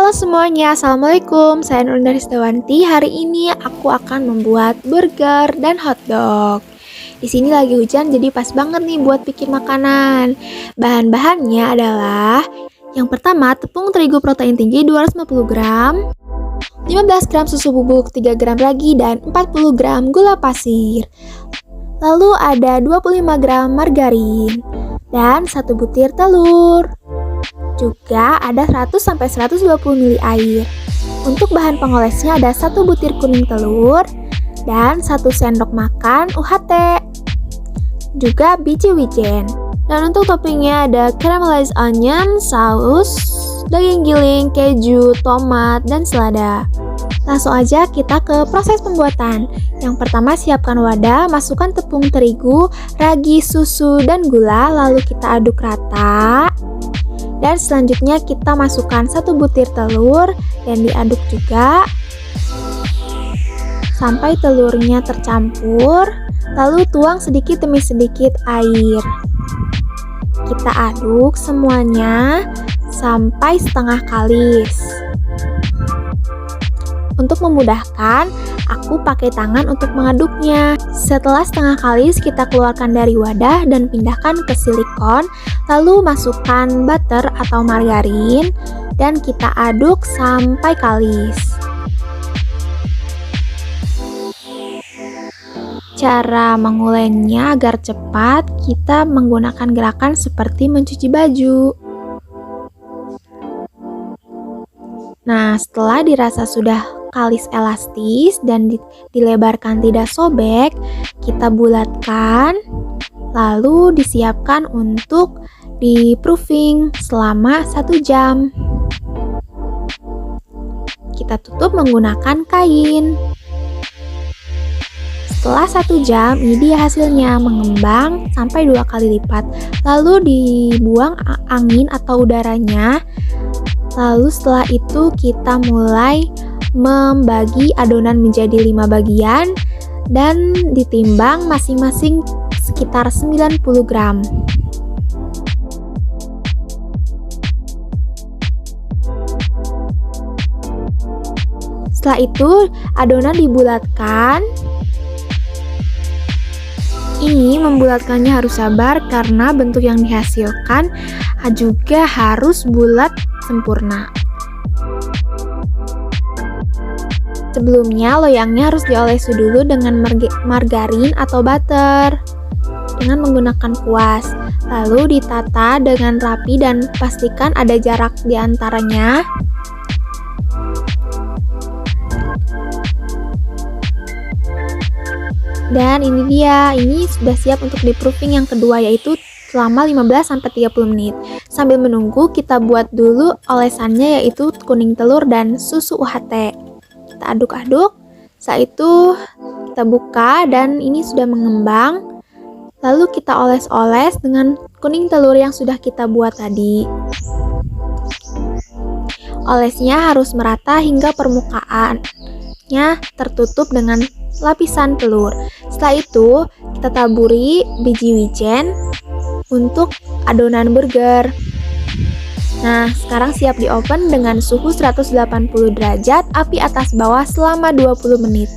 Halo semuanya, Assalamualaikum. Saya Nurunda Rizdawanti. Hari ini aku akan membuat burger dan hotdog. Di sini lagi hujan, jadi pas banget nih buat bikin makanan. Bahan-bahannya adalah yang pertama, tepung terigu protein tinggi 250 gram, 15 gram susu bubuk, 3 gram ragi, dan 40 gram gula pasir. Lalu ada 25 gram margarin dan 1 butir telur. Juga ada 100-120 ml air. Untuk bahan pengolesnya ada 1 butir kuning telur dan 1 sendok makan UHT. Juga biji wijen. Dan untuk toppingnya ada caramelized onion, saus, daging giling, keju, tomat, dan selada. Langsung aja kita ke proses pembuatan. Yang pertama siapkan wadah, masukkan tepung terigu, ragi, susu, dan gula, lalu kita aduk rata. Dan selanjutnya kita masukkan 1 butir telur dan diaduk juga sampai telurnya tercampur, lalu tuang sedikit demi sedikit air. Kita aduk semuanya sampai setengah kalis. Untuk memudahkan, aku pakai tangan untuk mengaduknya. Setelah setengah kalis, kita keluarkan dari wadah dan pindahkan ke silikon, lalu masukkan butter atau margarin, dan kita aduk sampai kalis. Cara mengulengnya agar cepat, kita menggunakan gerakan seperti mencuci baju. Nah, setelah dirasa sudah kalis elastis dan dilebarkan tidak sobek, kita bulatkan, lalu disiapkan untuk di-proofing selama 1 jam. Kita tutup menggunakan kain. Setelah 1 jam, ini dia hasilnya, mengembang sampai 2 kali lipat. Lalu dibuang angin atau udaranya. Lalu setelah itu kita mulai membagi adonan menjadi 5 bagian dan ditimbang masing-masing sekitar 90 gram. Setelah itu adonan dibulatkan. Ini membulatkannya harus sabar karena bentuk yang dihasilkan juga harus bulat sempurna. Sebelumnya loyangnya harus diolesi dulu dengan margarin atau butter dengan menggunakan kuas. Lalu ditata dengan rapi dan pastikan ada jarak di antaranya. Dan ini dia, ini sudah siap untuk di-proofing yang kedua, yaitu selama 15-30 menit. Sambil menunggu, kita buat dulu olesannya, yaitu kuning telur dan susu UHT. Kita aduk-aduk, setelah itu kita buka dan ini sudah mengembang. Lalu kita oles-oles dengan kuning telur yang sudah kita buat tadi. Olesnya harus merata hingga permukaannya tertutup dengan lapisan telur. Setelah itu kita taburi biji wijen untuk adonan burger. Nah, sekarang siap di oven dengan suhu 180 derajat, api atas bawah selama 20 menit.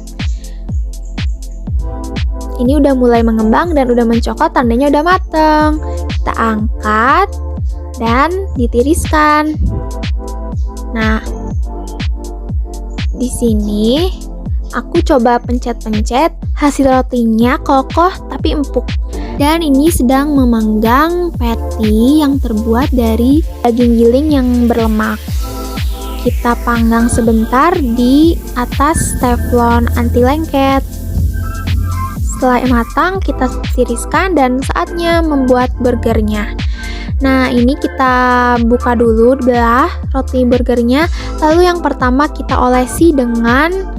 Ini udah mulai mengembang dan udah mencoklat, tandanya udah mateng. Kita angkat dan ditiriskan. Nah, di sini aku coba pencet-pencet, hasil rotinya kokoh tapi empuk. Dan ini sedang memanggang patty yang terbuat dari daging giling yang berlemak. Kita panggang sebentar di atas teflon anti lengket. Setelah matang, kita tiriskan dan saatnya membuat burgernya. Nah, ini kita buka dulu belah roti burgernya. Lalu yang pertama kita olesi dengan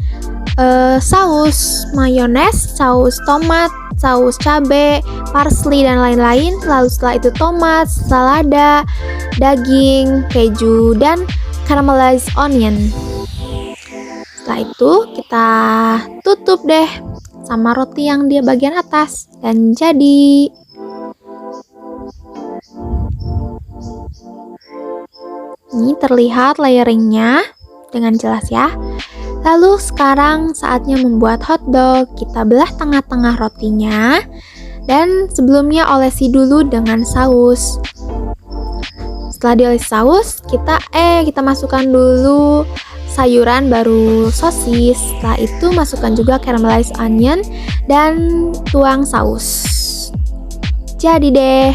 saus mayones, saus tomat, saus cabai, parsley, dan lain-lain. Lalu setelah itu tomat, selada, daging, keju, dan caramelized onion. Setelah itu kita tutup deh sama roti yang di bagian atas dan jadi. Ini terlihat layeringnya dengan jelas ya. Lalu sekarang saatnya membuat hotdog. Kita belah tengah-tengah rotinya dan sebelumnya olesi dulu dengan saus. Setelah diolesi saus, kita masukkan dulu sayuran baru sosis. Setelah itu masukkan juga caramelized onion dan tuang saus. Jadi deh.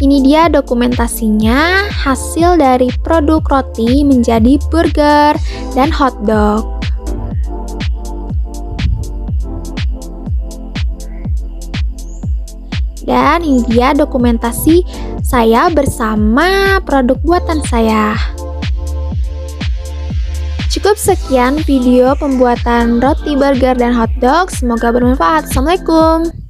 Ini dia dokumentasinya, hasil dari produk roti menjadi burger dan hotdog. Dan ini dia dokumentasi saya bersama produk buatan saya. Cukup sekian video pembuatan roti burger dan hotdog. Semoga bermanfaat. Assalamualaikum.